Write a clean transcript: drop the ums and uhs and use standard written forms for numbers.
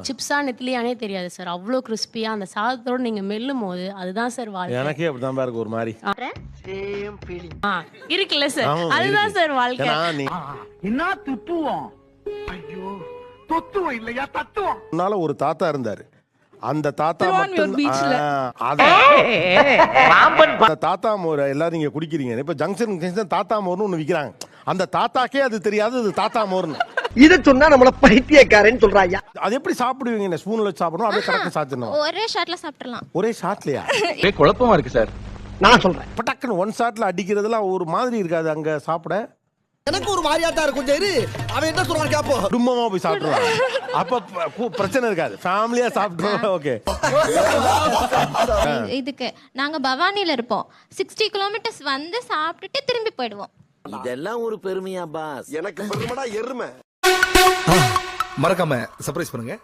சிப்ஸா நெத்திலியானே தெரியாது சார். அவ்ளோ கிறிஸ்பியா அந்த சாதத்தோட நீங்க மெல்லும் போது அதுதான் சார் வாழ்க்கை. எனக்கே அப்படிதான் இருக்கு ஒரு மாதிரி. ஆ, இருக்குல்ல சார். ஆமா, அதுதான் இருக்கு. சார் வாழ்க்கை. ஏன்னா நீ என்ன துத்துவோம்? ஐயோ தொத்துவோம் இல்லையா தத்துவோம். முன்னால ஒரு தாத்தா இருந்தாரு. அந்த தாத்தா திருவான்மியூர் மட்டும் பீச்ல. அந்த தாத்தா மோர் எல்லாரும் நீங்க குடிக்கிறீங்க. இப்ப ஜங்ஷன் தாத்தா மோர்னு ஒண்ணு விக்கிறாங்க. அந்த தாத்தாக்கே அது தெரியாது அது தாத்தா மோர்னு. இத சொன்னா நம்மள பைத்தியக்காரன்னு சொல்றாயா. அது எப்படி சாப்பிடுவீங்க? ஸ்பூன்ல வச்சு சாப்பிடணும், அப்படியே கரெக்டா சாப்பிடணும். ஒரே ஷாட்ல சாப்பிடலாம். ஒரே ஷாட்லயா? குழப்பமா இருக்கு சார். நான் சொல்றேன். பட்டக்குன்னு ஒன் ஷாட்ல அடிக்கிறதுலாம் ஒரு மாதிரி இருக்காது அங்க சாப்பிட. எனக்கு ஒரு மாதிரியாட்டா இருக்கும். சரி அவன் என்ன சொல்றான் கேப்போ. குடும்பமா போய் சாப்பிடுவாங்க. அப்ப பிரச்சனை இருக்காது. ஃபேமிலியா சாப்பிடுறோம். ஓகே. இதுக்கு நாங்க பவானில இருப்போம். 60 கிலோமீட்டர்ஸ் வந்து சாப்பிட்டுட்டு திரும்பி போயிடுவோம். இதெல்லாம் ஒரு பெருமையா பாஸ்? எனக்கு பெருமைடா எருமை. மறக்காம சர்ப்ரைஸ் பண்ணுங்க.